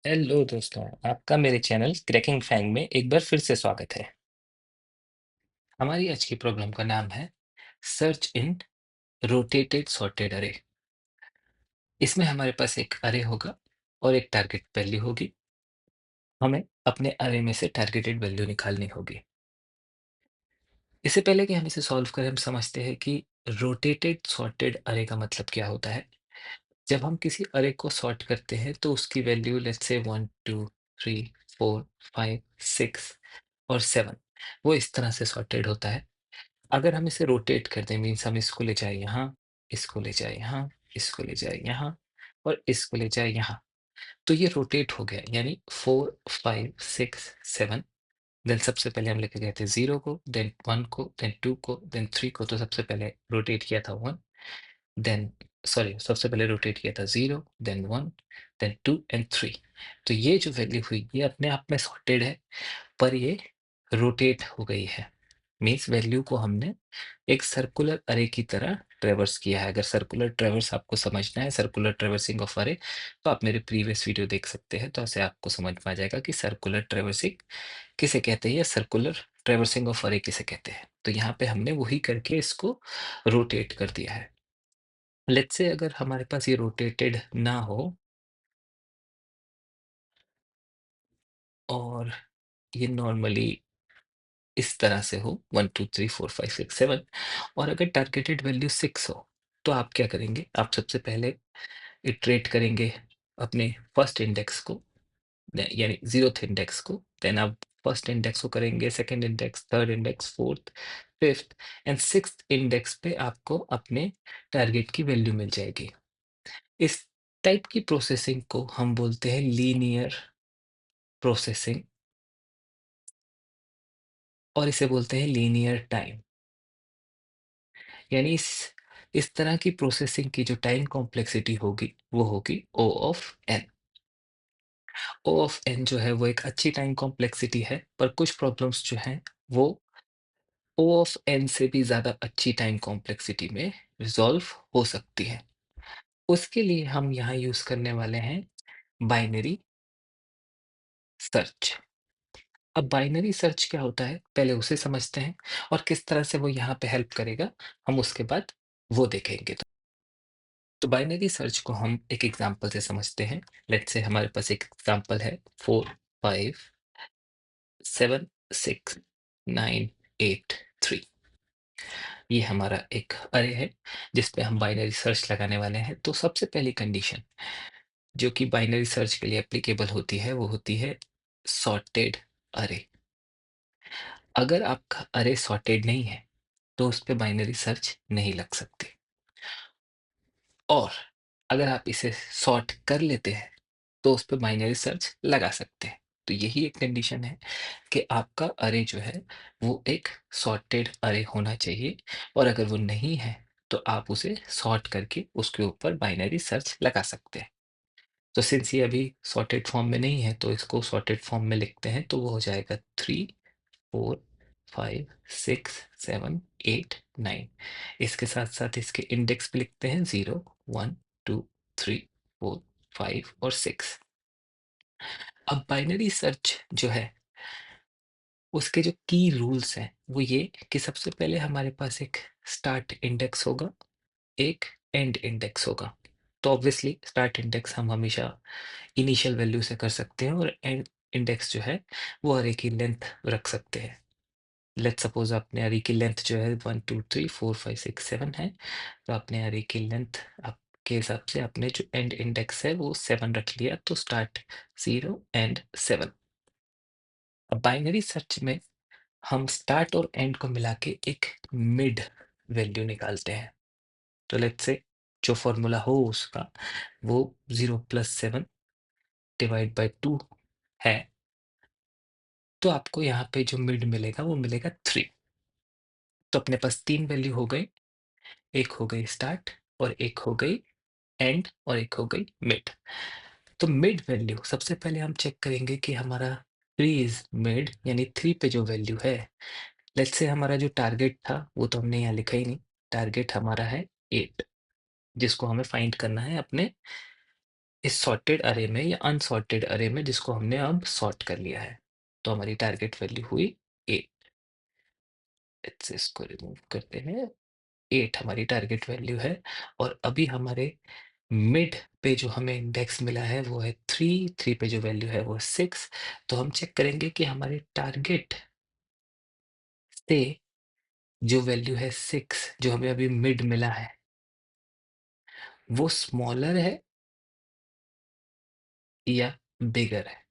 Hello दोस्तों, आपका मेरे चैनल क्रैकिंग फैंग में एक बार फिर से स्वागत है। हमारी आज की प्रॉब्लम का नाम है सर्च इन रोटेटेड सॉर्टेड अरे। इसमें हमारे पास एक अरे होगा और एक टारगेट वैल्यू होगी। हमें अपने अरे में से टारगेटेड वैल्यू निकालनी होगी। इससे पहले कि हम इसे सॉल्व करें, हम समझते हैं कि रोटेटेड सॉर्टेड अरे का मतलब क्या होता है। जब हम किसी अरे को सॉर्ट करते हैं तो उसकी वैल्यू लेट्स से 1 2 3 4 5 6 और 7 वो इस तरह से सॉर्टेड होता है। अगर हम इसे रोटेट कर दें, मीन्स हम इसको ले जाए यहाँ, इसको ले जाए यहाँ, इसको ले जाए यहाँ और इसको ले जाए यहाँ, तो ये रोटेट हो गया। यानी 4 5 6 7। देन सबसे पहले हम लेके गए थे 0 को, देन 1 को, देन 2 को, देन 3 को। तो सबसे पहले रोटेट किया था 1, देन सॉरी सबसे पहले रोटेट किया था 0, देन 1, देन 2 एंड 3। तो ये जो वैल्यू हुई ये अपने आप में सॉर्टेड है, पर ये रोटेट हो गई है। मीन्स वैल्यू को हमने एक सर्कुलर अरे की तरह ट्रैवर्स किया है। अगर सर्कुलर ट्रैवर्स आपको समझना है, सर्कुलर ट्रैवर्सिंग ऑफ अरे, तो आप मेरे प्रीवियस वीडियो देख सकते हैं। तो ऐसे आपको समझ में आ जाएगा कि सर्कुलर ट्रैवर्सिंग किसे कहते हैं या सर्कुलर ट्रैवर्सिंग ऑफ अरे किसे कहते हैं। तो यहाँ पे हमने वही करके इसको रोटेट कर दिया है। लेट्स से अगर हमारे पास ये रोटेटेड ना हो और ये नॉर्मली इस तरह से हो 1 2 3 4 5 6 7 और अगर टारगेटेड वैल्यू 6 हो, तो आप क्या करेंगे? आप सबसे पहले इटरेट करेंगे अपने फर्स्ट इंडेक्स को, यानी 0th इंडेक्स को। देन आप फर्स्ट इंडेक्स को करेंगे, second index, third index, fourth, fifth and sixth index पे आपको अपने टारगेट की वैल्यू मिल जाएगी। इस टाइप की प्रोसेसिंग को हम बोलते हैं लीनियर प्रोसेसिंग और इसे बोलते हैं लीनियर टाइम। यानी इस तरह की प्रोसेसिंग की जो टाइम कॉम्प्लेक्सिटी होगी वो होगी O of n। O of n जो है वो एक अच्छी टाइम कॉम्प्लेक्सिटी है, पर कुछ प्रॉब्लम्स जो हैं वो O ऑफ n से भी ज़्यादा अच्छी टाइम कॉम्प्लेक्सिटी में रिज़ॉल्व हो सकती है। उसके लिए हम यहाँ यूज़ करने वाले हैं बाइनरी सर्च। अब बाइनरी सर्च क्या होता है, पहले उसे समझते हैं और किस तरह से वो यहाँ पे हेल्प करेगा, हम उसके बाद वो देखेंगे। तो बाइनरी सर्च को हम एक एग्जांपल से समझते हैं। लेट्स से हमारे पास एक एग्जांपल है 4 5 7 6 9 8 3। ये हमारा एक अरे है जिस पे हम बाइनरी सर्च लगाने वाले हैं। तो सबसे पहली कंडीशन जो कि बाइनरी सर्च के लिए एप्लीकेबल होती है वो होती है सॉर्टेड अरे। अगर आपका अरे सॉर्टेड नहीं है तो उस पे बाइनरी सर्च नहीं लग सकती, और अगर आप इसे सॉर्ट कर लेते हैं तो उस पे बाइनरी सर्च लगा सकते हैं। तो यही एक कंडीशन है कि आपका अरे जो है वो एक सॉर्टेड अरे होना चाहिए, और अगर वो नहीं है तो आप उसे सॉर्ट करके उसके ऊपर बाइनरी सर्च लगा सकते हैं। तो सिंस ये अभी सॉर्टेड फॉर्म में नहीं है तो इसको सॉर्टेड फॉर्म में लिखते हैं, तो वो हो जाएगा 3 4 5 6 7 8 9। इसके साथ साथ इसके इंडेक्स भी लिखते हैं 0 1 2 3 4 5 और 6। अब बाइनरी सर्च जो है उसके जो की रूल्स हैं वो ये कि सबसे पहले हमारे पास एक स्टार्ट इंडेक्स होगा, एक एंड इंडेक्स होगा। तो ऑब्वियसली स्टार्ट इंडेक्स हम हमेशा इनिशियल वैल्यू से कर सकते हैं और एंड इंडेक्स जो है वो अरे की लेंथ रख सकते हैं। लेट्स सपोज आपने अरे की लेंथ जो है 1 2 3 4 5 6 7 है, तो आपने अरे की लेंथ आपके हिसाब से आपने जो एंड इंडेक्स है वो 7 रख लिया, तो स्टार्ट 0 एंड 7। अब बाइनरी सर्च में हम स्टार्ट और एंड को मिला के एक मिड वैल्यू निकालते हैं। तो लेट्स से जो फॉर्मूला हो उसका वो 0 प्लस 7 डिवाइड बाई 2 है, तो आपको यहाँ पे जो मिड मिलेगा वो मिलेगा 3। तो अपने पास 3 वैल्यू हो गई, एक हो गई स्टार्ट और एक हो गई एंड और एक हो गई मिड। तो मिड वैल्यू सबसे पहले हम चेक करेंगे कि हमारा 3 इज मिड, यानी 3 पे जो वैल्यू है। लेट्स से हमारा जो टारगेट था वो तो हमने यहाँ लिखा ही नहीं। टारगेट हमारा है 8, जिसको हमें फाइंड करना है अपने इस सॉर्टेड अरे में या अनसॉर्टेड अरे में जिसको हमने अब सॉर्ट कर लिया है। तो हमारी टारगेट वैल्यू हुई 8। इससे इसको रिमूव करते हैं। 8 हमारी टारगेट वैल्यू है और अभी हमारे मिड पे जो हमें इंडेक्स मिला है वो है 3, 3 पे जो वैल्यू है वो है 6। तो हम चेक करेंगे कि हमारे टारगेट से जो वैल्यू है 6 जो हमें अभी मिड मिला है, वो स्मॉलर है या बिगर है।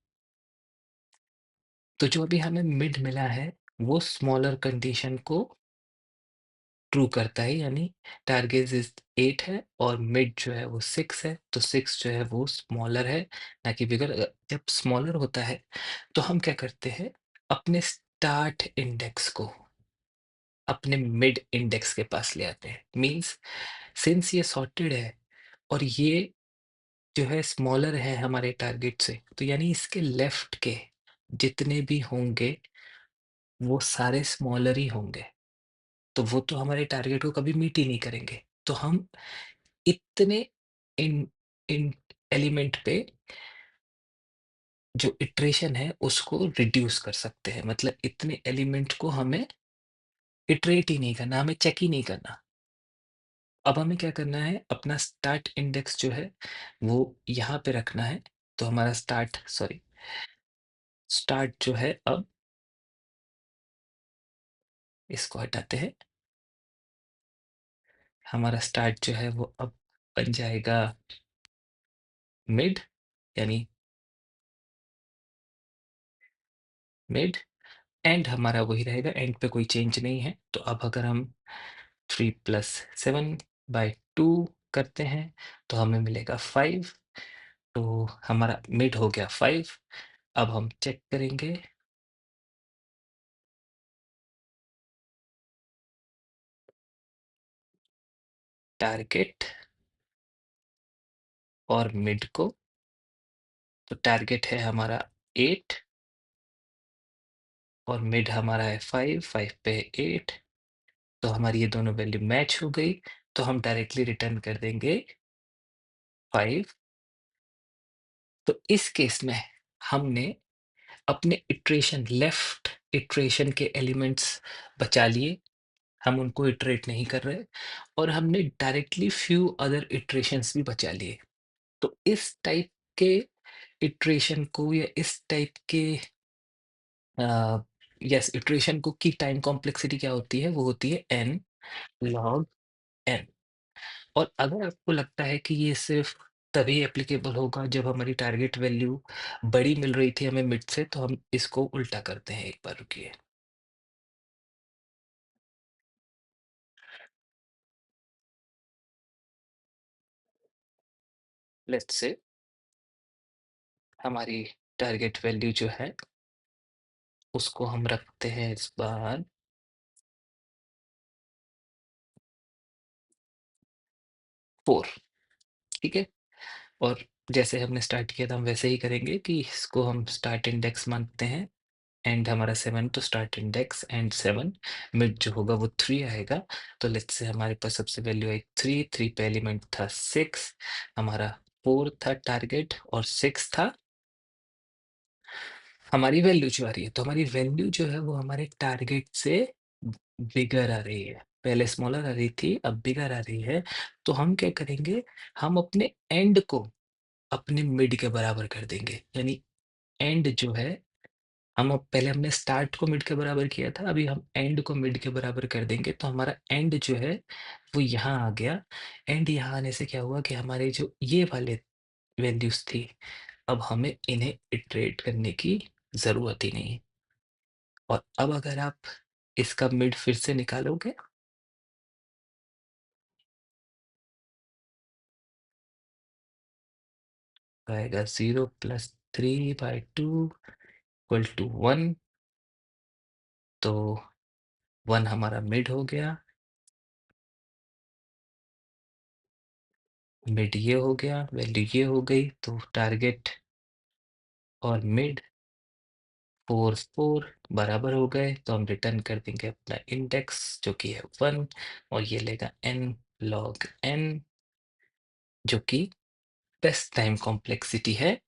तो जो अभी हमें मिड मिला है, वो स्मॉलर कंडीशन को ट्रू करता है, यानी टारगेट इज 8 है और मिड जो है वो 6 है, तो 6 जो है वो स्मॉलर है ना कि बिगर। जब स्मॉलर होता है तो हम क्या करते हैं, अपने स्टार्ट इंडेक्स को अपने मिड इंडेक्स के पास ले आते हैं। मींस सिंस ये सॉर्टेड है और ये जो है स्मॉलर है हमारे टारगेट से, तो यानी इसके लेफ्ट के जितने भी होंगे वो सारे स्मॉलर ही होंगे। तो वो तो हमारे टारगेट को कभी मीट ही नहीं करेंगे। तो हम इतने इन इन एलिमेंट पे जो इटरेशन है उसको रिड्यूस कर सकते हैं। मतलब इतने एलिमेंट को हमें इटरेट ही नहीं करना, हमें चेक ही नहीं करना। अब हमें क्या करना है, अपना स्टार्ट इंडेक्स जो है वो यहाँ पे रखना है। तो हमारा स्टार्ट जो है, अब इसको हटाते हैं। हमारा स्टार्ट जो है वो अब बन जाएगा मिड, यानी मिड। एंड हमारा वही रहेगा, एंड पे कोई चेंज नहीं है। तो अब अगर हम 3 प्लस 7/2 करते हैं तो हमें मिलेगा 5। तो हमारा मिड हो गया 5। अब हम चेक करेंगे टारगेट और मिड को। तो टारगेट है हमारा 8 और मिड हमारा है 5, 5 पे 8। तो हमारी ये दोनों वैल्यू मैच हो गई। तो हम डायरेक्टली रिटर्न कर देंगे 5। तो इस केस में हमने अपने लेफ्ट इटरेशन के एलिमेंट्स बचा लिए। हम उनको इटरेट नहीं कर रहे और हमने डायरेक्टली फ्यू अदर इटरेशंस भी बचा लिए। तो इस टाइप के इटरेशन को या इस टाइप के यस इटरेशन को की टाइम कॉम्प्लेक्सिटी क्या होती है, वो होती है n log n। और अगर आपको लगता है कि ये सिर्फ तभी एप्लीकेबल होगा जब हमारी टारगेट वैल्यू बड़ी मिल रही थी हमें मिड से, तो हम इसको उल्टा करते हैं। एक बार रुकिए। लेट्स से हमारी टारगेट वैल्यू जो है उसको हम रखते हैं इस बार 4। ठीक है। और जैसे हमने स्टार्ट किया था हम वैसे ही करेंगे कि इसको हम स्टार्ट इंडेक्स मानते हैं। एंड हमारा 7, तो स्टार्ट इंडेक्स एंड 7, मिड जो होगा वो 3 आएगा। तो लेट्स से हमारे पास सबसे वैल्यू आई 3, 3 पे एलिमेंट था 6, हमारा 4 था टारगेट और 6 था हमारी वैल्यू जो आ रही है। तो हमारी वैल्यू जो है वो हमारे टारगेट से बिगर आ रही है। पहले स्मॉलर आ रही थी, अब बिगर आ रही है। तो हम क्या करेंगे, हम अपने एंड को अपने मिड के बराबर कर देंगे। यानी एंड जो है, हम अब पहले हमने स्टार्ट को मिड के बराबर किया था, अभी हम एंड को मिड के बराबर कर देंगे। तो हमारा एंड जो है वो यहाँ आ गया। एंड यहाँ आने से क्या हुआ कि हमारे जो ये वाले वैल्यूज थी, अब हमें इन्हें इटरेट करने की ज़रूरत ही नहीं। और अब अगर आप इसका मिड फिर से निकालोगे, तो आएगा 0 प्लस 3/2 इक्वल टू 1। तो 1 हमारा मिड हो गया, मिड ये हो गया, वैल्यू ये हो गई। तो टारगेट और मिड 4, 4 बराबर हो गए। तो हम रिटर्न कर देंगे अपना इंडेक्स जो कि है 1 और ये लेगा n log n जो कि बेस्ट टाइम कॉम्प्लेक्सिटी है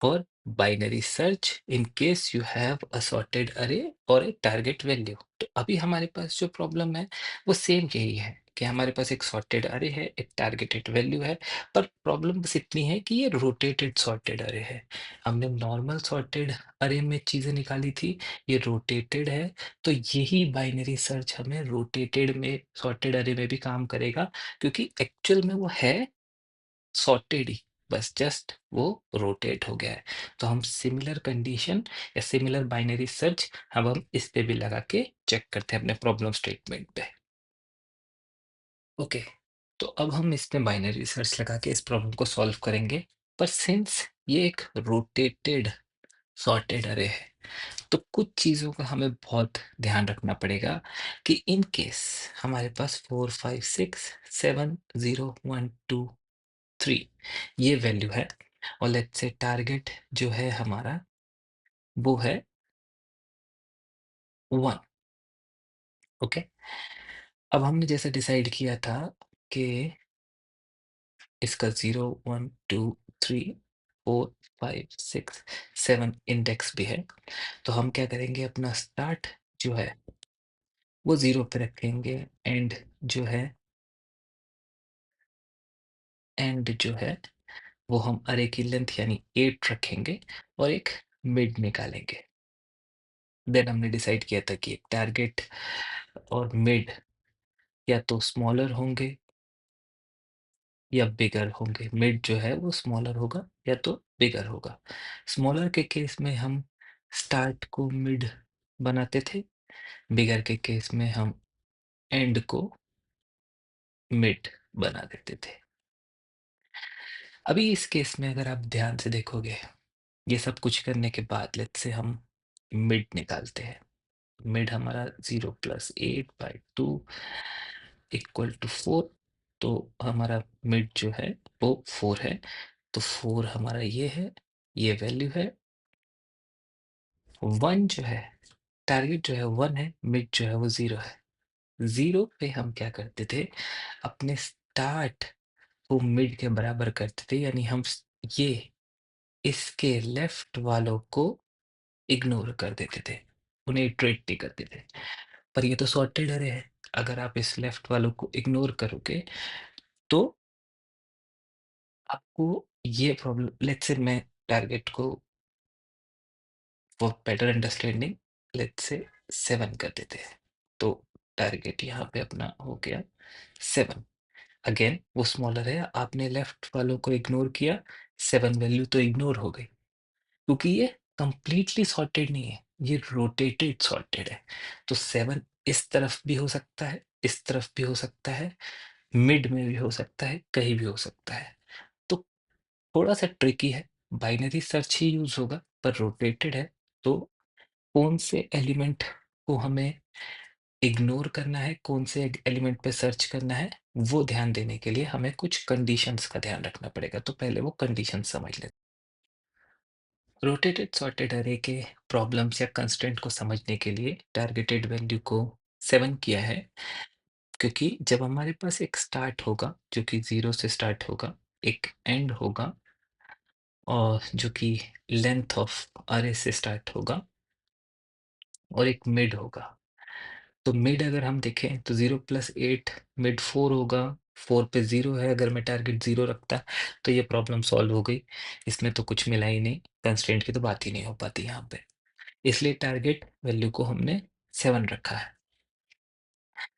for binary search in case you have a sorted अरे और ए टारगेट वैल्यू। तो अभी हमारे पास जो प्रॉब्लम है वो सेम यही है कि हमारे पास एक सॉर्टेड अरे है, एक टारगेटेड वैल्यू है, पर प्रॉब्लम बस इतनी है कि ये रोटेटेड सॉर्टेड अरे है। हमने नॉर्मल सॉर्टेड अरे में चीजें निकाली थी, ये रोटेटेड है, तो यही बाइनरी सर्च हमें रोटेटेड में सॉर्टेड अरे में भी काम करेगा, क्योंकि एक्चुअल में वो है सॉर्टेड ही, बस जस्ट वो रोटेट हो गया है। तो हम सिमिलर कंडीशन या सिमिलर बाइनरी सर्च अब हम इस पे भी लगा के चेक करते हैं अपने प्रॉब्लम स्टेटमेंट पे। ओके, तो अब हम इसमें बाइनरी सर्च लगा के इस प्रॉब्लम को सॉल्व करेंगे। पर सिंस ये एक रोटेटेड सॉर्टेड अरे है, तो कुछ चीज़ों का हमें बहुत ध्यान रखना पड़ेगा कि इन केस हमारे पास 4 5 6 7 0 1 2 3 ये वैल्यू है, और लेट्स से टारगेट जो है हमारा वो है 1। ओके, अब हमने जैसे डिसाइड किया था कि इसका 0 1 2 3 4 5 6 7 इंडेक्स भी है, तो हम क्या करेंगे, अपना स्टार्ट जो है वो 0 पे रखेंगे, एंड जो है एंड जो है वो हम अरे की लेंथ यानी 8 रखेंगे और एक मिड निकालेंगे। देन हमने डिसाइड किया था कि टारगेट और मिड या तो स्मॉलर होंगे या बिगर होंगे। मिड जो है वो स्मॉलर होगा या तो बिगर होगा। स्मॉलर के केस में हम स्टार्ट को मिड बनाते थे, बिगर के केस में हम एंड को मिड बना देते थे। अभी इस केस में अगर आप ध्यान से देखोगे, ये सब कुछ करने के बाद लेट्स से हम मिड निकालते हैं। मिड हमारा 0 प्लस 8 बाई 2 इक्वल टू 4, तो हमारा मिड जो है वो 4 है। तो 4 हमारा ये है, ये वैल्यू है। 1 जो है, टारगेट जो है 1 है, मिड जो है वो 0 है। 0 पे हम क्या करते थे, अपने स्टार्ट को मिड के बराबर करते थे, यानी हम ये इसके लेफ्ट वालों को इग्नोर कर देते थे, उन्हें इटरेट नहीं करते थे। पर ये तो सॉर्टेड अरे है, अगर आप इस लेफ्ट वालों को इग्नोर करोगे तो आपको ये प्रॉब्लम, लेट्स से मैं टारगेट को for better understanding let's say 7 कर देते हैं, तो टारगेट यहाँ पे अपना हो गया 7। अगेन वो स्मॉलर है, आपने लेफ्ट वालों को इग्नोर किया, 7 वैल्यू तो इग्नोर हो गई, क्योंकि ये कंप्लीटली सॉर्टेड नहीं है, ये रोटेटेड सॉर्टेड है। तो 7 इस तरफ भी हो सकता है, इस तरफ भी हो सकता है, मिड में भी हो सकता है, कहीं भी हो सकता है। तो थोड़ा-सा ट्रिकी है, बाइनरी सर्च ही यूज़ होगा, पर रोटेटेड है, तो कौन से एलिमेंट को हमें इग्नोर करना है, कौन से एलिमेंट पे सर्च करना है, वो ध्यान देने के लिए हमें कुछ कंडीशंस का ध्यान रखना पड़ेगा। तो पहले वो कंडीशंस समझ लेते हैं। रोटेटेड सॉर्टेड अरे के प्रॉब्लम्स या कंस्ट्रेंट को समझने के लिए टारगेटेड वैल्यू को 7 किया है, क्योंकि जब हमारे पास एक स्टार्ट होगा, जो कि 0 से स्टार्ट होगा, एक एंड होगा और जो कि लेंथ ऑफ अरे से स्टार्ट होगा, और एक मिड होगा। तो मिड अगर हम देखें तो 0 प्लस 8 मिड 4 होगा, 4 पे 0 है, अगर मैं टारगेट 0 रखता तो ये प्रॉब्लम सॉल्व हो गई। इसमें तो कुछ मिला ही नहीं, कंस्ट्रेंट की तो बात ही नहीं हो पाती यहाँ पे। इसलिए टारगेट वैल्यू को हमने 7 रखा है।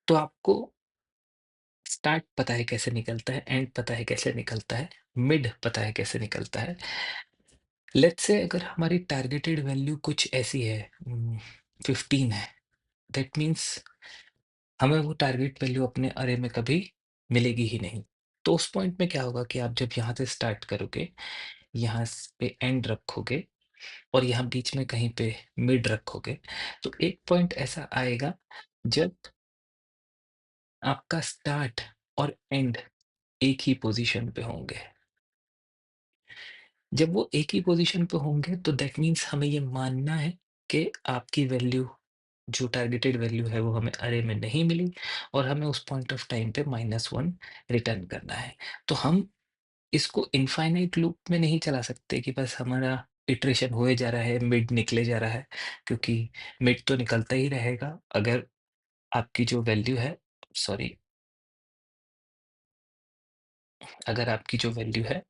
तो आपको स्टार्ट पता है कैसे निकलता है, एंड पता है कैसे निकलता है, मिड पता है कैसे निकलता है। लेट्स से अगर हमारी टारगेटेड वैल्यू कुछ ऐसी है, 15 है, दैट मीन्स हमें वो टारगेट वैल्यू अपने अरे में कभी मिलेगी ही नहीं। तो उस पॉइंट में क्या होगा कि आप जब यहाँ से स्टार्ट करोगे, यहाँ पे एंड रखोगे और यहाँ बीच में कहीं पे मिड रखोगे, तो एक पॉइंट ऐसा आएगा जब आपका स्टार्ट और एंड एक ही पोजीशन पे होंगे। जब वो एक ही पोजीशन पे होंगे तो दैट मीन्स हमें ये मानना है कि आपकी वैल्यू, जो टारगेटेड वैल्यू है वो हमें अरे में नहीं मिली, और हमें उस पॉइंट ऑफ टाइम पे -1 रिटर्न करना है। तो हम इसको इनफाइनाइट लूप में नहीं चला सकते कि बस हमारा इटरेशन होए जा रहा है, मिड निकले जा रहा है, क्योंकि मिड तो निकलता ही रहेगा अगर आपकी जो वैल्यू है, सॉरी, अगर आपकी जो वैल्यू है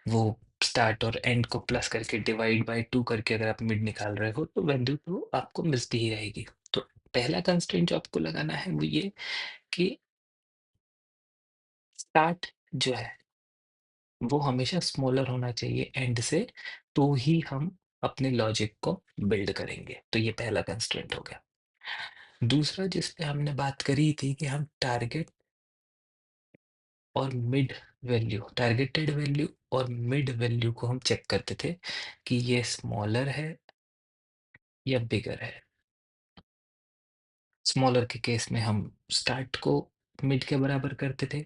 वो स्टार्ट और एंड को प्लस करके डिवाइड बाय 2 करके अगर आप मिड निकाल रहे हो, तो वैल्यू तो आपको मिलती ही रहेगी। तो पहला कंस्ट्रेंट जो आपको लगाना है वो ये कि स्टार्ट जो है वो हमेशा स्मॉलर होना चाहिए एंड से, तो ही हम अपने लॉजिक को बिल्ड करेंगे। तो ये पहला कंस्ट्रेंट हो गया। दूसरा जिस पे हमने बात करी थी कि हम टारगेट और मिड वैल्यू, टारगेटेड वैल्यू और मिड वैल्यू को हम चेक करते थे कि ये स्मॉलर है या बिगर है। स्मॉलर के केस में हम स्टार्ट को मिड के बराबर करते थे,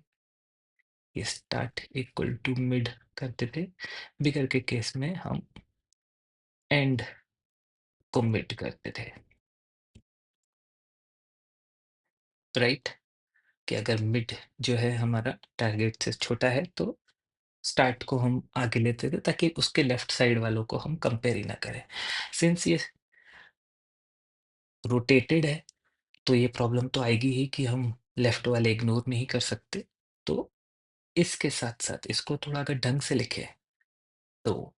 ये स्टार्ट इक्वल टू मिड करते थे। बिगर के केस में हम एंड को मिड करते थे, राइट? कि अगर मिड जो है हमारा टारगेट से छोटा है तो स्टार्ट को हम आगे लेते थे ताकि उसके लेफ्ट साइड वालों को हम कंपेयर ही ना करें। सिंस ये रोटेटेड है तो ये प्रॉब्लम तो आएगी ही कि हम लेफ्ट वाले इग्नोर नहीं कर सकते। तो इसके साथ-साथ इसको थोड़ा अगर ढंग से लिखें तो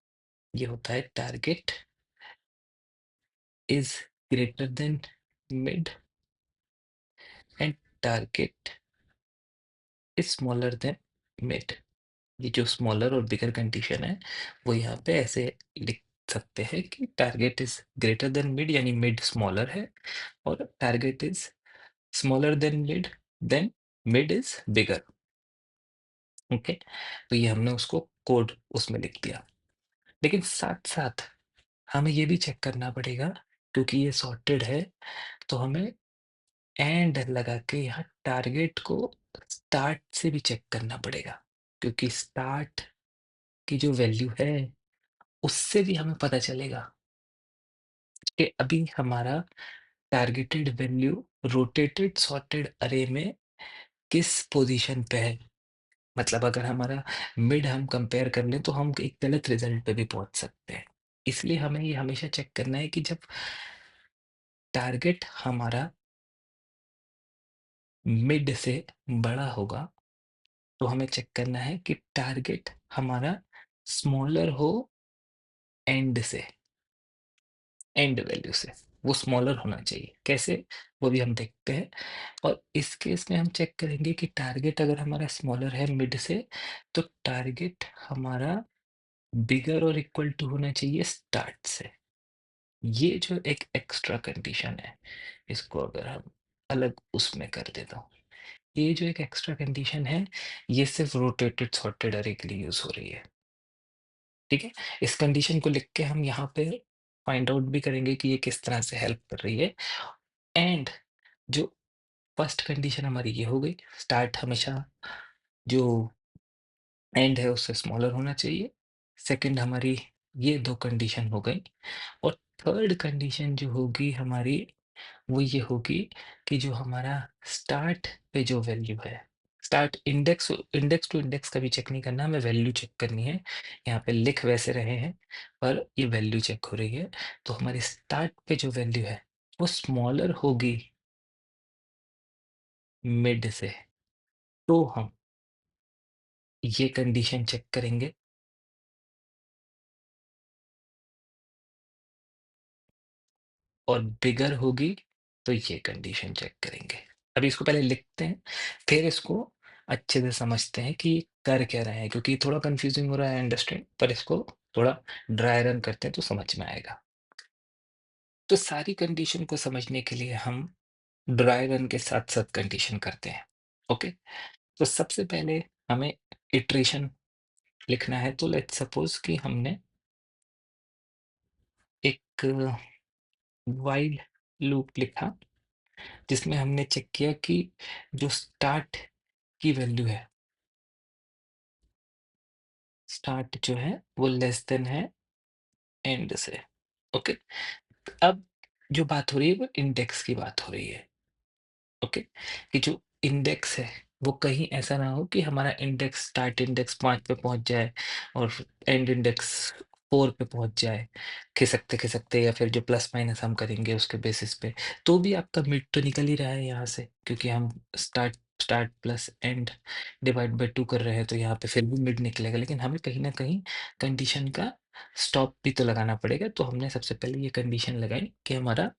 ये होता है target is greater then mid and target is smaller than mid. ये जो स्मॉलर और बिगर कंडीशन है वो यहाँ पे ऐसे लिख सकते हैं कि target is greater then mid, यानी मिड स्मॉलर है, और target is smaller than mid is bigger. Okay? तो ये हमने उसको कोड उसमें लिख दिया। लेकिन साथ-साथ हमें ये भी चेक करना पड़ेगा, क्योंकि ये सॉर्टेड है, तो हमें एंड लगा के यहाँ टारगेट को स्टार्ट से भी चेक करना पड़ेगा, क्योंकि स्टार्ट की जो वैल्यू है उससे भी हमें पता चलेगा कि अभी हमारा टारगेटेड वैल्यू रोटेटेड सॉर्टेड अरे में किस पोजीशन पे है। मतलब अगर हमारा मिड हम कंपेयर कर लें तो हम एक गलत रिजल्ट पे भी पहुंच सकते हैं। इसलिए हमें ये हमेशा चेक करना है कि जब टारगेट हमारा मिड से बड़ा होगा तो हमें चेक करना है कि टारगेट हमारा स्मॉलर हो एंड से, एंड वैल्यू से वो स्मॉलर होना चाहिए। कैसे, वो भी हम देखते हैं। और इस केस में हम चेक करेंगे कि टारगेट अगर हमारा स्मॉलर है मिड से, तो टारगेट हमारा बिगर और इक्वल टू होना चाहिए स्टार्ट से। ये जो एक एक्स्ट्रा कंडीशन है, इसको अगर हम अलग उसमें कर देता हूँ, ये जो एक एक्स्ट्रा कंडीशन है, ये सिर्फ रोटेटेड सॉर्टेड अरे के लिए यूज हो रही है। ठीक है? इस कंडीशन को लिख के हम यहाँ पे फाइंड आउट भी करेंगे कि ये किस तरह से हेल्प कर रही है। एंड जो फर्स्ट कंडीशन हमारी ये हो गई, स्टार्ट हमेशा जो एंड है उससे स्मॉलर होना चाहिए। सेकंड हमारी ये 2 कंडीशन हो गई, और थर्ड कंडीशन जो होगी हमारी वो ये होगी कि जो हमारा स्टार्ट पे जो वैल्यू है, start index index to index कभी चेक नहीं करना, हमें वैल्यू चेक करनी है। यहाँ पे लिख वैसे रहे हैं पर ये वैल्यू चेक हो रही है। तो हमारी स्टार्ट पे जो वैल्यू है वो स्मॉलर होगी मिड से, तो हम ये कंडीशन चेक करेंगे, और बिगर होगी तो ये कंडीशन चेक करेंगे। अभी इसको पहले लिखते हैं, फिर इसको अच्छे से समझते हैं कि ये कर क्या रहे हैं, क्योंकि थोड़ा कंफ्यूजिंग हो रहा है अंडरस्टैंड, पर इसको थोड़ा ड्राई रन करते हैं तो समझ में आएगा। तो सारी कंडीशन को समझने के लिए हम ड्राई रन के साथ-साथ कंडीशन करते हैं। ओके? तो सबसे पहले हमें इटरेशन लिखना है, तो लेट्स सपोज कि हमने एक व्हाइल लूप लिखा जिसमें हमने चेक किया कि जो स्टार्ट की वैल्यू है, स्टार्ट जो है वो लेस देन है एंड से। ओके? अब जो बात हो रही है वो इंडेक्स की बात हो रही है। ओके? कि जो इंडेक्स है वो कहीं ऐसा ना हो कि हमारा इंडेक्स स्टार्ट इंडेक्स 5 पे पहुँच जाए और एंड इंडेक्स 4 पे पहुँच जाए, खिसकते-खिसकते या फिर जो प्लस माइनस हम करेंगे उसके बेसिस पे। तो भी आपका मिड तो निकल ही रहा है यहाँ से, क्योंकि हम start start plus and divide by 2 कर रहे हैं, तो यहाँ पे फिर भी मिड निकलेगा। लेकिन हमें कहीं न कहीं कंडीशन का स्टॉप भी तो लगाना पड़ेगा, तो हमने सबसे पहले ये कंडीशन लगाई कि हमारा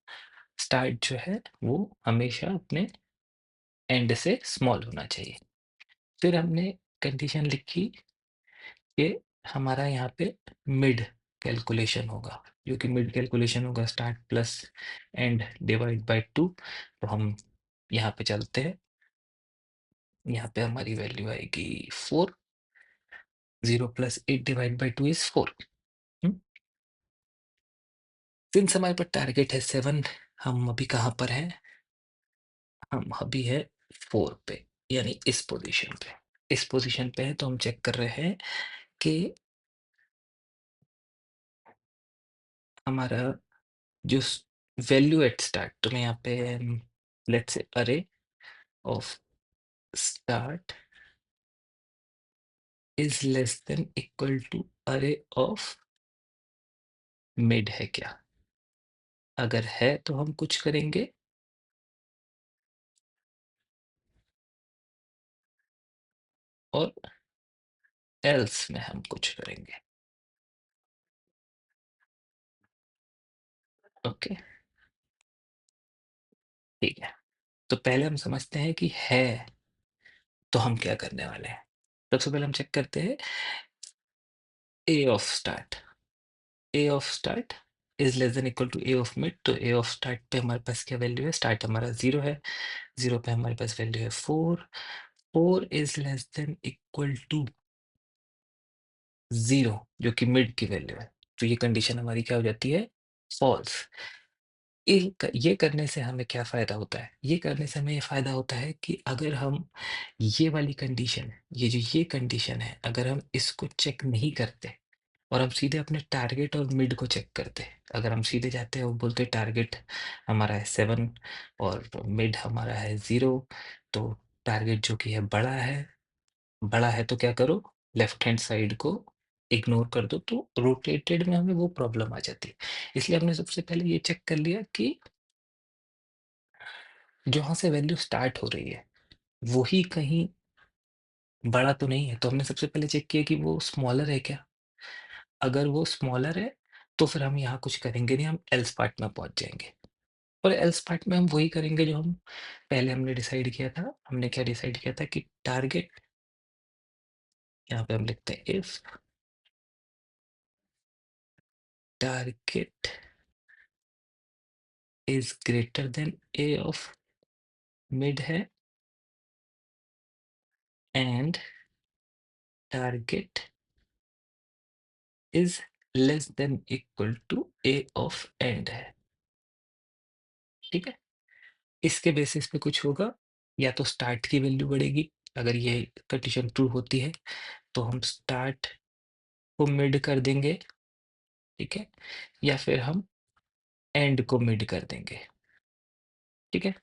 स्टार्ट जो है वो हमेशा अपने एंड से स्मॉल होना चाहिए। फिर हमने कंडीशन लिखी कि हमारा यहाँ पे मिड कैलकुलेशन होगा, जो कि मिड कैलकुलेशन होगा start plus and divide by 2। तो हम यहाँ पे चलते हैं, यहाँ पे हमारी वैल्यू आएगी 4, 0 plus 8 divide by 2 is 4। Since हमारे पास टारगेट है 7, हम अभी कहाँ पर हैं? हम अभी है 4 पे, यानी इस पोज़ीशन पे। इस पोज़ीशन पे है, तो हम चेक कर रहे हैं कि हमारा जो वैल्यू एट स्टार्ट, तो मैं यहाँ पे let's say array of start is less than equal to array of mid है क्या? अगर है तो हम कुछ करेंगे, और एल्स में हम कुछ करेंगे। ओके, ठीक है। तो पहले हम समझते हैं कि है, तो हम क्या करने वाले हैं। सबसे पहले हम चेक करते हैं A of start. A of start is less than equal to A of mid. तो ए ऑफ स्टार्ट पे हमारे पास क्या वैल्यू है? स्टार्ट हमारा 0 है, 0 पे हमारे पास वैल्यू है 4। 4 is less than equal to 0, जो कि मिड की वैल्यू है। तो ये कंडीशन हमारी क्या हो जाती है? फॉल्स। ये करने से हमें क्या फ़ायदा होता है? ये करने से हमें ये फ़ायदा होता है कि अगर हम ये वाली कंडीशन, ये कंडीशन है, अगर हम इसको चेक नहीं करते और हम सीधे अपने टारगेट और मिड को चेक करते हैं। अगर हम सीधे जाते हैं और बोलते हैं टारगेट हमारा है 7 और मिड हमारा है 0, तो टारगेट जो कि है बड़ा है तो क्या करो? लेफ्ट हैंड साइड को इग्नोर कर दो, तो रोटेटेड में हमें वो प्रॉब्लम आ जाती है। इसलिए हमने सबसे पहले ये चेक कर लिया कि जहाँ से वैल्यू स्टार्ट हो रही है, वो ही कहीं बड़ा तो नहीं है। तो हमने सबसे पहले चेक किया कि वो स्मॉलर है क्या? अगर वो स्मॉलर है, तो फिर हम यहाँ कुछ करेंगे नहीं, हम एल्स पार्ट में पहुँच जाएँगे। और एल्स पार्ट में हम वही करेंगे जो हम पहले हमने डिसाइड किया था। हमने क्या डिसाइड किया था कि टारगेट, यहाँ पे हम लिखते हैं if target is greater than A of mid है, and target is less than equal to A of end है। ठीक है? इसके बेसिस पे कुछ होगा, या तो स्टार्ट की वैल्यू बढ़ेगी, अगर ये कंडीशन ट्रू होती है, तो हम स्टार्ट को मिड कर देंगे, ठीक है? या फिर हम एंड को मिड कर देंगे, ठीक है?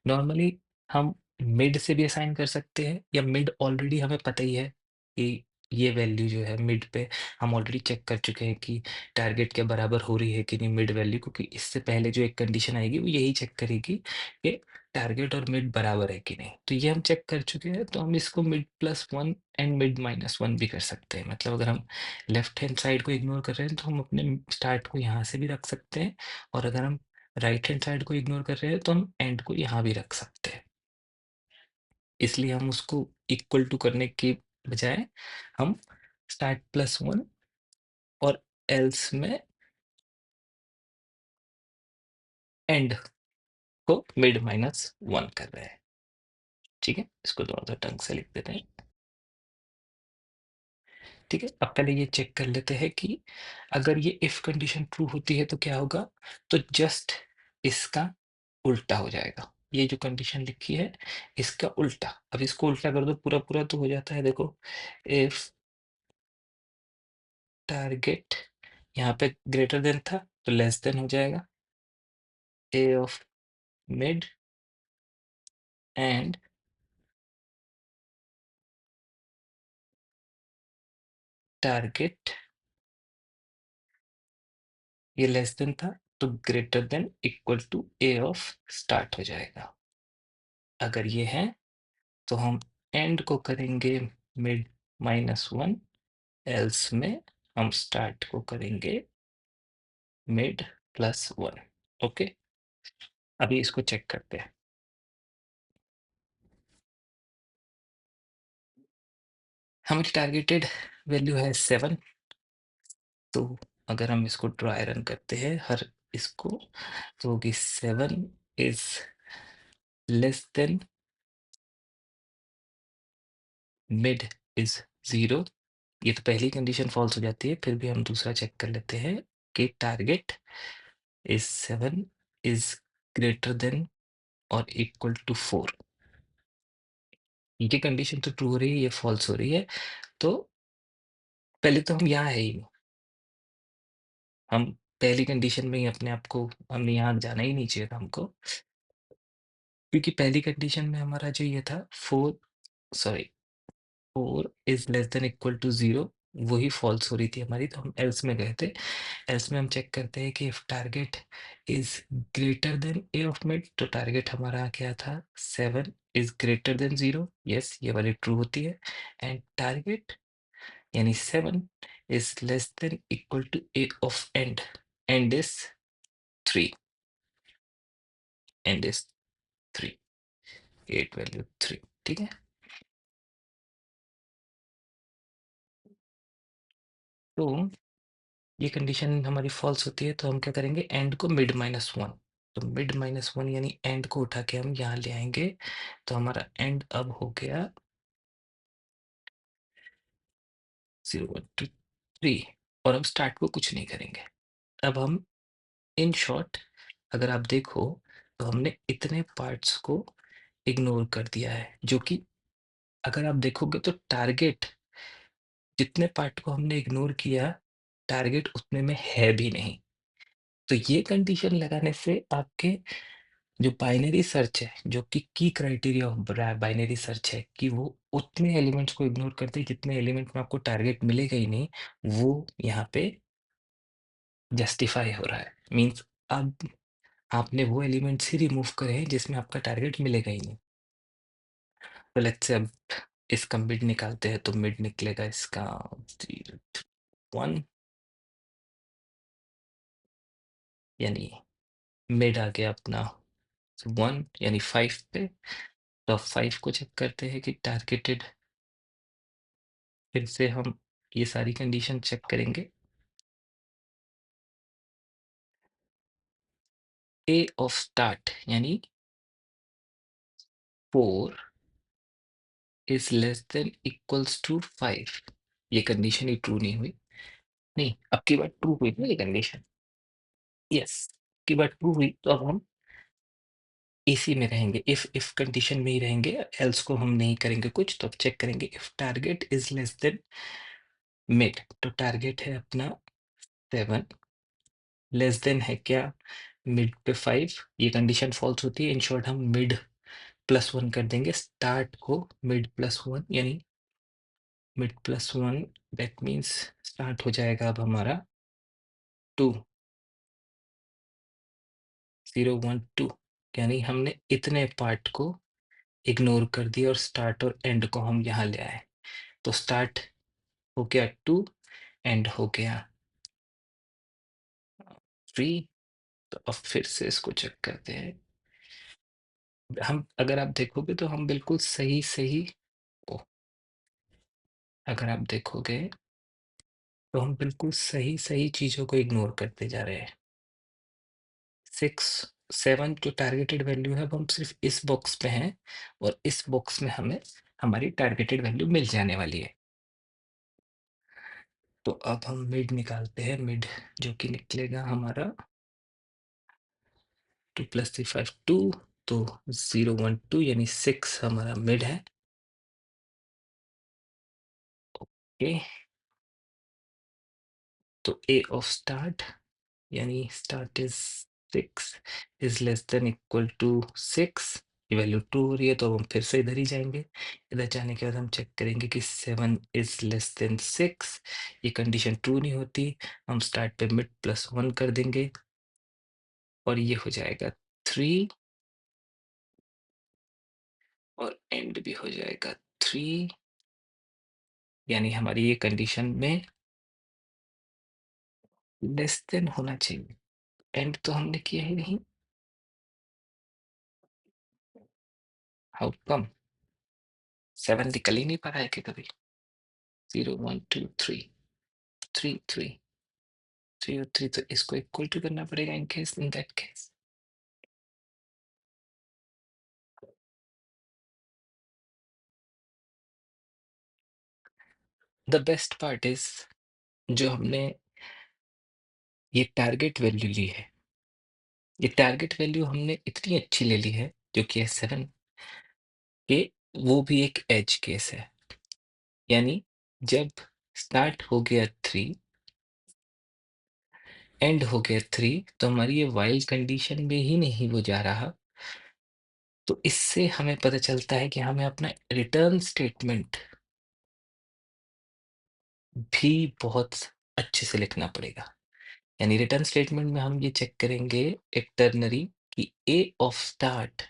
नॉर्मली हम मिड से भी असाइन कर सकते हैं, या मिड ऑलरेडी हमें पता ही है कि ये वैल्यू जो है मिड पे हम ऑलरेडी चेक कर चुके हैं कि टारगेट के बराबर हो रही है कि नहीं मिड वैल्यू, क्योंकि इससे पहले जो एक कंडीशन आएगी वो यही चेक करेगी कि टारगेट और मिड बराबर है कि नहीं। तो ये हम चेक कर चुके हैं, तो हम इसको mid plus one and mid minus one भी कर सकते हैं। मतलब अगर हम लेफ्ट हैंड साइड को इग्नोर कर रहे हैं, तो हम अपने स्टार्ट को यहाँ से भी रख सकते हैं, और अगर हम राइट हैंड साइड को इग्नोर कर रहे हैं, तो हम एंड को यहाँ भी रख सकते हैं। इसलिए हम उसको इक्वल टू करने के बजाय हम स्टार्ट प्लस वन और एल्स में एंड को मिड माइनस वन कर रहे हैं। ठीक है, इसको थोड़ा सा ढंग से लिख देते हैं। ठीक है, अब पहले ये चेक कर लेते हैं कि अगर ये इफ कंडीशन ट्रू होती है तो क्या होगा। तो जस्ट इसका उल्टा हो जाएगा। ये जो कंडीशन लिखी है इसका उल्टा। अब इसको उल्टा कर दो, पूरा पूरा तो हो जाता है। देखो, इफ टारगेट यहाँ पे ग्रेटर देन था, तो लेस देन हो जाएगा A of mid, and target ये लेस देन था तो greater than equal to A of start हो जाएगा। अगर ये है तो हम एंड को करेंगे मिड -1, एल्स में हम स्टार्ट को करेंगे मिड +1। ओके, अभी इसको चेक करते हैं। हमारी टारगेटेड वैल्यू है 7, तो अगर हम इसको ड्राई रन करते हैं हर इसको, तो होगी 7 is less then mid is 0। ये तो पहली कंडीशन फॉल्स हो जाती है, फिर भी हम दूसरा चेक कर लेते हैं कि target is 7 is greater than और इक्वल टू 4। ये कंडीशन तो ट्रू हो रही है, ये फॉल्स हो रही है। तो पहले तो हम यहाँ है ही नहीं, हम पहली कंडीशन में ही अपने आप को, हमने यहाँ जाना ही नहीं चाहिए था हमको, क्योंकि पहली कंडीशन में हमारा जो ये था 4, sorry 4 is less than equal to 0, वही फॉल्स हो रही थी हमारी, तो हम एल्स में गए थे। एल्स में हम चेक करते हैं कि if target is greater than A of mid, तो टारगेट हमारा क्या था, 7 इज ग्रेटर देन 0, यस ये वाली ट्रू होती है। एंड टारगेट यानी 7 is less than equal to A of end, end is 3, end is 3, 8 value 3, ठीक है। तो ये कंडीशन हमारी फॉल्स होती है, तो हम क्या करेंगे, एंड को मिड -1, तो मिड -1 यानी एंड को उठा के हम यहाँ ले आएंगे, तो हमारा एंड अब हो गया 0 1 2 3, और अब स्टार्ट को कुछ नहीं करेंगे। अब हम इन शॉर्ट अगर आप देखो तो हमने इतने पार्ट्स को इग्नोर कर दिया है, जो कि अगर आप देखोगे तो टारगेट, जितने पार्ट को हमने इग्नोर किया, टारगेट उतने में है भी नहीं। तो ये कंडीशन लगाने से आपके जो बाइनरी सर्च है, जो कि की क्राइटेरिया ऑफ बाइनरी सर्च है, कि वो उतने एलिमेंट्स को इग्नोर करते हैं जितने एलिमेंट में आपको टारगेट मिलेगा ही नहीं, वो यहाँ पे जस्टिफाई हो रहा है। मीन्स अब आपने वो एलिमेंट्स ही रिमूव करे हैं जिसमें आपका टारगेट मिलेगा ही नहीं। तो लेट्स से अब इसका मिड निकालते हैं, तो मिड निकलेगा इसका 1, यानी मिड आ गया अपना 1 यानी 5 पे। तो अब 5 को चेक करते हैं कि टारगेटेड, फिर से हम ये सारी कंडीशन चेक करेंगे। ए ऑफ स्टार्ट यानी 4 is less than equals to 5, ये कंडीशन ही ट्रू नहीं हुई। नहीं, अब की बार ट्रू हुई ना ये कंडीशन, यस की बार ट्रू हुई, तो अब हम इसी में रहेंगे, इफ कंडीशन में ही रहेंगे, एल्स को हम नहीं करेंगे कुछ। तो अब चेक करेंगे if target is less then mid, तो टारगेट है अपना 7, लेस देन है क्या, मिड पे 5, ये कंडीशन फॉल्स होती है। इन शॉर्ट हम मिड +1 कर देंगे, स्टार्ट को मिड +1 यानी मिड +1, दैट मीन्स स्टार्ट हो जाएगा अब हमारा 2, 0 1 2, यानी हमने इतने पार्ट को इग्नोर कर दिया और स्टार्ट और एंड को हम यहाँ ले आए। तो स्टार्ट हो गया 2, एंड हो गया 3। तो अब फिर से इसको चेक करते हैं। हम अगर आप देखोगे तो हम बिल्कुल सही सही, ओ, अगर आप देखोगे तो हम बिल्कुल सही सही चीज़ों को इग्नोर करते जा रहे हैं। 6 7 जो टारगेटेड वैल्यू है, अब हम सिर्फ इस बॉक्स पे हैं, और इस बॉक्स में हमें हमारी टारगेटेड वैल्यू मिल जाने वाली है। तो अब हम मिड निकालते हैं, मिड जो कि निकलेगा हमारा 2 + 3 5 2, तो 0 1 2 यानी 6 हमारा मिड है। ओके, तो ए ऑफ स्टार्ट यानी start is 6 is less than equal to 6, ये वैल्यू ट्रू हो रही है तो अब हम फिर से इधर ही जाएँगे। इधर जाने के बाद हम चेक करेंगे कि 7 इज़ लेस देन 6, ये कंडीशन ट्रू नहीं होती। हम स्टार्ट पे मिड प्लस 1 कर देंगे और ये हो जाएगा 3 और एंड भी हो जाएगा 3, यानी हमारी ये कंडीशन में लेस देन होना चाहिए। एंड तो हमने किया ही नहीं, हाउ कम? 7 निकल ही नहीं पा रहा है कि कभी? 0 1 2 3 3 3 3 और 3, तो इसको इक्वल टू करना पड़ेगा in that case. The best part is, जो हमने ये टारगेट वैल्यू ली है, ये टारगेट वैल्यू हमने इतनी अच्छी ले ली है, जो कि है 7 के, वो भी एक एज केस है। यानी जब स्टार्ट हो गया 3, एंड हो गया 3, तो हमारी ये व्हाइल कंडीशन में ही नहीं वो जा रहा। तो इससे हमें पता चलता है कि हमें अपना रिटर्न स्टेटमेंट भी बहुत अच्छे से लिखना पड़ेगा। यानी रिटर्न स्टेटमेंट में हम ये चेक करेंगे एक टर्नरी कि A of start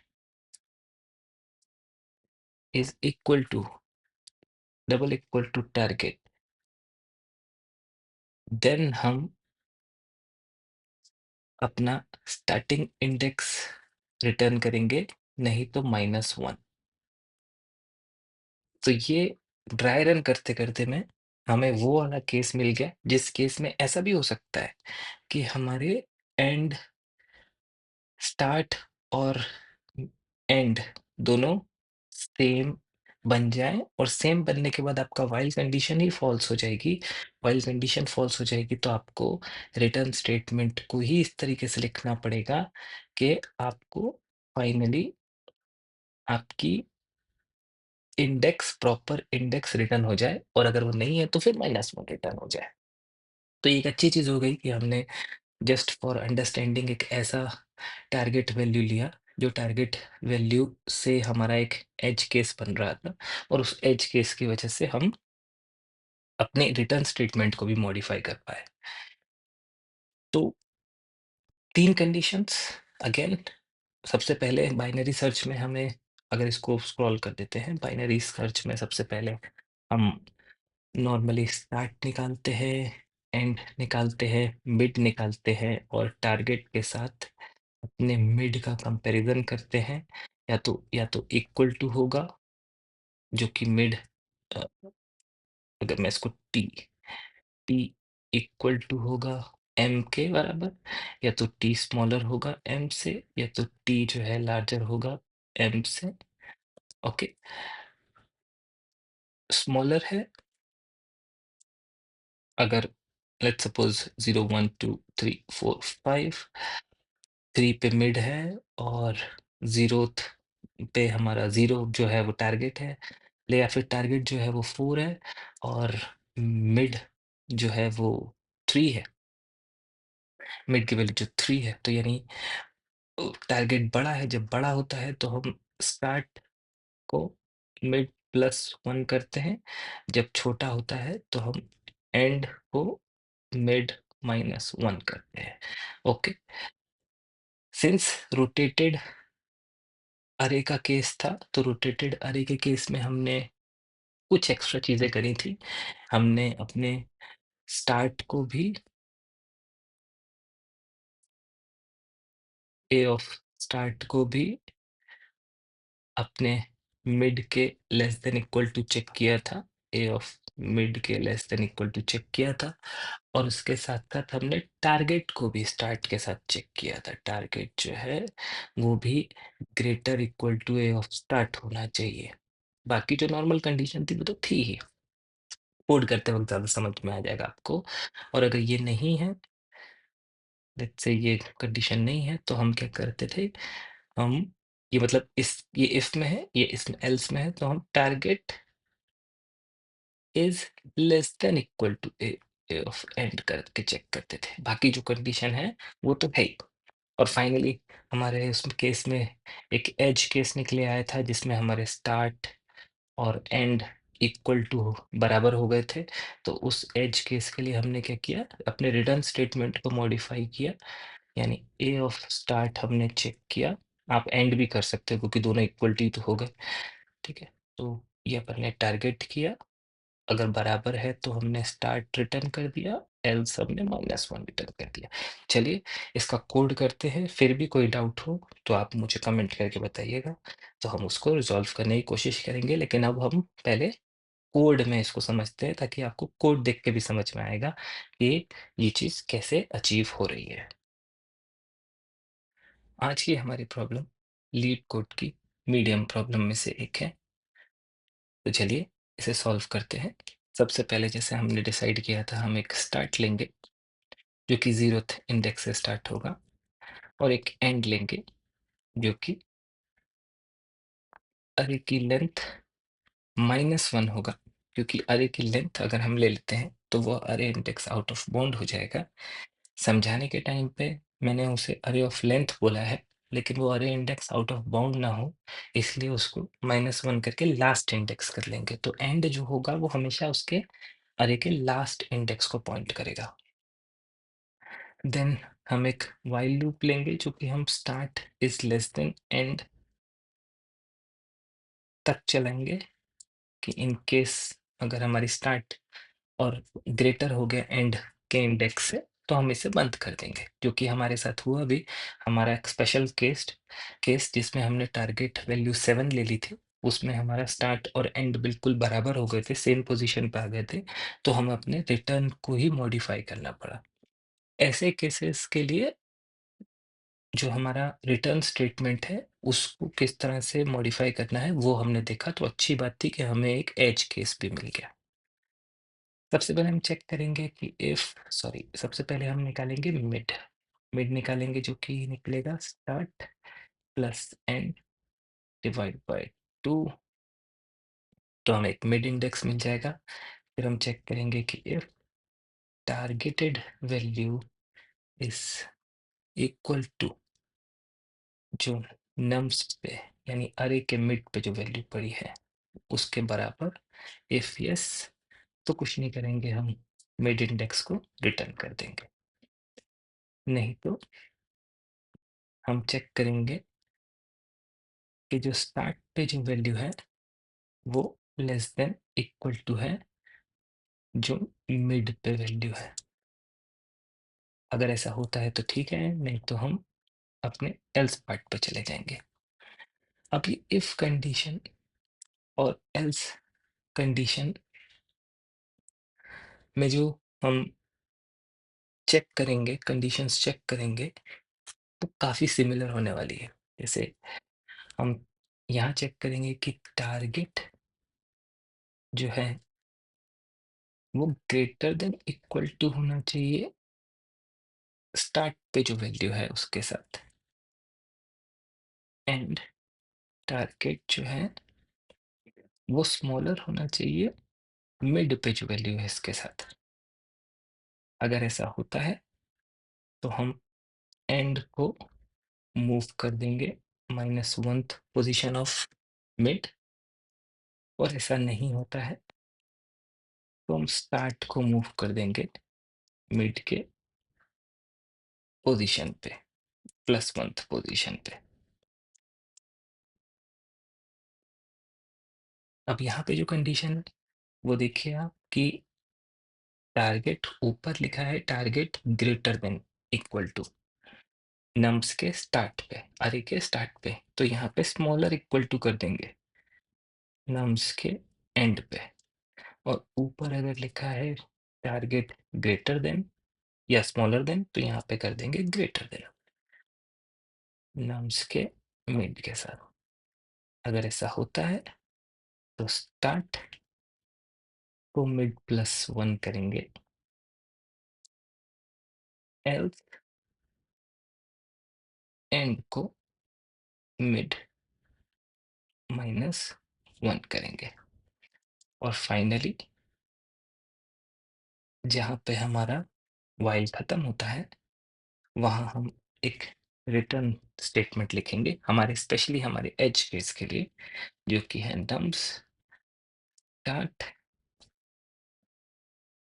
is equal to double equal to target, then हम अपना स्टार्टिंग इंडेक्स रिटर्न करेंगे, नहीं तो -1। तो ये ड्राई रन करते करते में हमें वो वाला केस मिल गया, जिस केस में ऐसा भी हो सकता है कि हमारे एंड, स्टार्ट और एंड दोनों सेम बन जाएं, और सेम बनने के बाद आपका व्हाइल कंडीशन ही फॉल्स हो जाएगी। व्हाइल कंडीशन फॉल्स हो जाएगी तो आपको रिटर्न स्टेटमेंट को ही इस तरीके से लिखना पड़ेगा कि आपको फाइनली आपकी इंडेक्स, प्रॉपर इंडेक्स रिटर्न हो जाए, और अगर वो नहीं है तो फिर -1 रिटर्न हो जाए। तो ये एक अच्छी चीज़ हो गई कि हमने जस्ट फॉर अंडरस्टैंडिंग एक ऐसा टारगेट वैल्यू लिया, जो टारगेट वैल्यू से हमारा एक एज केस बन रहा था, और उस एज केस की वजह से हम अपने रिटर्न स्टेटमेंट को भी मॉडिफाई कर पाए। तो 3 कंडीशंस अगेन, सबसे पहले बाइनरी सर्च में हमें, अगर इसको स्क्रॉल कर देते हैं, बाइनरी सर्च में सबसे पहले हम नॉर्मली स्टार्ट निकालते हैं, एंड निकालते हैं, मिड निकालते हैं, और टारगेट के साथ अपने मिड का कंपैरिजन करते हैं। या तो इक्वल टू होगा, जो कि मिड, अ, अगर मैं इसको टी टी इक्वल टू होगा एम के बराबर, या तो टी स्मॉलर होगा एम से, या तो टी जो है लार्जर होगा एम से। ओके, स्मॉलर है अगर, लेट्स सपोज 0 1 2 3 4 5, 3 पे मिड है, और 0th पे हमारा 0 जो है वो टारगेट है, या फिर टारगेट जो है वो 4 है, और मिड जो है वो 3 है। मिड की वैल्यू जो 3 है, तो यानी टारगेट बड़ा है, जब बड़ा होता है तो हम स्टार्ट को मिड +1 करते हैं, जब छोटा होता है तो हम एंड को मिड -1 करते हैं। ओके, सिंस रोटेटेड अरे का केस था, तो रोटेटेड अरे के केस में हमने कुछ एक्स्ट्रा चीज़ें करी थी। हमने अपने स्टार्ट को भी, ए ऑफ स्टार्ट को भी अपने मिड के less than equal to check किया था। ए ऑफ मिड के less than equal to check किया था, और उसके साथ-साथ हमने टारगेट को भी स्टार्ट के साथ चेक किया था। टारगेट जो है वो भी greater equal to A of start होना चाहिए। बाकी जो नॉर्मल कंडीशन थी वो तो थी ही। कोड करते वक़्त ज़्यादा समझ में आ जाएगा आपको। और अगर ये नहीं है, लेट्स से ये कंडीशन नहीं है, तो हम क्या करते थे, हम ये मतलब ये इफ में है, ये इसमें एल्स में है, तो हम target is less than equal to A of end करके चेक करते थे। बाकी जो कंडीशन है वो तो है ही। और फाइनली हमारे उस केस में एक एज केस निकले आया था जिसमें हमारे स्टार्ट और एंड इक्वल टू बराबर हो गए थे। तो उस एज केस के लिए हमने क्या किया, अपने रिटर्न स्टेटमेंट को मॉडिफाई किया, यानी ए ऑफ स्टार्ट हमने चेक किया। आप एंड भी कर सकते हो क्योंकि दोनों इक्वल टू तो हो गए, ठीक है। तो ये अपन ने टारगेट किया, अगर बराबर है तो हमने स्टार्ट रिटर्न कर दिया, एल्स हमने -1 रिटर्न कर दिया। चलिए इसका कोड करते हैं, फिर भी कोई डाउट हो तो आप मुझे कमेंट करके बताइएगा, तो हम उसको रिज़ॉल्व करने की कोशिश करेंगे। लेकिन अब हम पहले कोड में इसको समझते हैं ताकि आपको कोड देख के भी समझ में आएगा कि ये चीज़ कैसे अचीव हो रही है। आज की हमारी प्रॉब्लम लीड कोड की मीडियम प्रॉब्लम में से एक है। तो चलिए इसे सॉल्व करते हैं। सबसे पहले जैसे हमने डिसाइड किया था, हम एक स्टार्ट लेंगे जो कि 0th इंडेक्स से स्टार्ट होगा, और एक एंड लेंगे जो कि अरे की लेंथ -1 होगा, क्योंकि अरे की लेंथ अगर हम ले लेते हैं तो वो अरे इंडेक्स आउट ऑफ बाउंड हो जाएगा। समझाने के टाइम पे मैंने उसे अरे ऑफ लेंथ बोला है, लेकिन वो अरे इंडेक्स आउट ऑफ बाउंड ना हो, इसलिए उसको -1 करके लास्ट इंडेक्स कर लेंगे। तो एंड जो होगा वो हमेशा उसके अरे के लास्ट इंडेक्स को पॉइंट करेगा। देन हम एक व्हाइल लूप लेंगे जो कि हम start is less then and तक चलाएंगे, कि इन केस अगर हमारी स्टार्ट और ग्रेटर हो गया एंड के इंडेक्स से तो हम इसे बंद कर देंगे, जो कि हमारे साथ हुआ भी। हमारा एक स्पेशल केस जिसमें हमने टारगेट वैल्यू 7 ले ली थी, उसमें हमारा स्टार्ट और एंड बिल्कुल बराबर हो गए थे, सेम पोजीशन पे आ गए थे, तो हमें अपने रिटर्न को ही मॉडिफाई करना पड़ा। ऐसे केसेस के लिए जो हमारा रिटर्न स्टेटमेंट है उसको किस तरह से मॉडिफाई करना है वो हमने देखा, तो अच्छी बात थी कि हमें एक एज केस भी मिल गया। सबसे पहले हम चेक करेंगे कि इफ सॉरी सबसे पहले हम निकालेंगे मिड। मिड निकालेंगे जो कि निकलेगा start plus and divide by 2, तो हमें एक मिड इंडेक्स मिल जाएगा। फिर हम चेक करेंगे कि if targeted value is equal to जो नम्स पे यानी अरे के मिड पे जो वैल्यू पड़ी है उसके बराबर, इफ यस तो कुछ नहीं करेंगे, हम मिड इंडेक्स को रिटर्न कर देंगे। नहीं तो हम चेक करेंगे कि जो स्टार्ट पे जो वैल्यू है वो लेस देन इक्वल टू है जो मिड पे वैल्यू है। अगर ऐसा होता है तो ठीक है, नहीं तो हम अपने एल्स पार्ट पे चले जाएंगे। अब ये इफ कंडीशन और एल्स कंडीशन में जो हम चेक करेंगे, कंडीशंस चेक करेंगे, तो काफ़ी सिमिलर होने वाली है। जैसे हम यहाँ चेक करेंगे कि टारगेट जो है वो ग्रेटर देन इक्वल टू होना चाहिए स्टार्ट पे जो वैल्यू है उसके साथ, एंड टारगेट जो है वो स्मॉलर होना चाहिए मिड पे जो वैल्यू है इसके साथ। अगर ऐसा होता है तो हम एंड को मूव कर देंगे -1th पोजीशन ऑफ मिड, और ऐसा नहीं होता है तो हम स्टार्ट को मूव कर देंगे मिड के पोजीशन पे, +1th पोजीशन पे। अब यहाँ पे जो कंडीशन है वो देखिए आप कि टारगेट ऊपर लिखा है target greater than equal to nums के स्टार्ट पे, अरे के स्टार्ट पे, तो यहाँ पे स्मॉलर इक्वल टू कर देंगे नम्स के एंड पे। और ऊपर अगर लिखा है टारगेट ग्रेटर देन या स्मॉलर देन, तो यहाँ पे कर देंगे ग्रेटर देन नम्स के मिड के साथ। अगर ऐसा होता है तो स्टार्ट को मिड +1 करेंगे, एल्स एंड को मिड -1 करेंगे, और फाइनली जहाँ पे हमारा व्हाइल खत्म होता है वहाँ हम एक रिटर्न स्टेटमेंट लिखेंगे हमारे स्पेशली हमारे एज केस के लिए, जो कि है nums start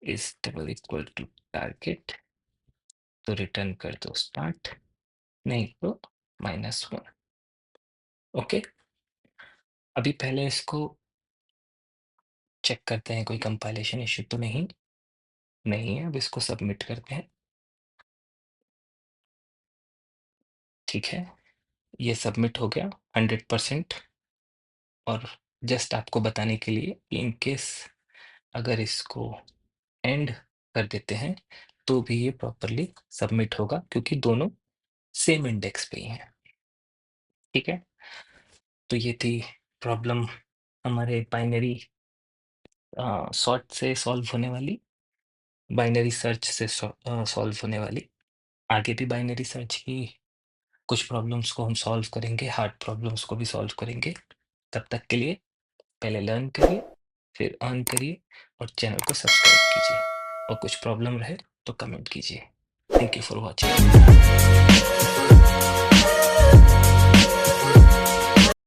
is double equal to target. तो रिटर्न कर दो स्टार्ट, नहीं तो -1। ओके, अभी पहले इसको चेक करते हैं कोई कंपाइलेशन इश्यू तो नहीं नहीं है। अब इसको सबमिट करते हैं। ठीक है, ये सबमिट हो गया 100%। और जस्ट आपको बताने के लिए इन केस अगर इसको एंड कर देते हैं तो भी ये प्रॉपरली सबमिट होगा, क्योंकि दोनों सेम इंडेक्स पे ही हैं। ठीक है, तो ये थी प्रॉब्लम हमारे बाइनरी सॉर्ट से सॉल्व होने वाली, बाइनरी सर्च से सॉल्व होने वाली। आगे भी बाइनरी सर्च की कुछ प्रॉब्लम्स को हम सॉल्व करेंगे, हार्ड प्रॉब्लम्स को भी सॉल्व करेंगे। तब तक के लिए पहले लर्न करिए, फिर अर्न करिए और चैनल को सब्सक्राइब कीजिए। और कुछ प्रॉब्लम रहे तो कमेंट कीजिए। Thank you for watching.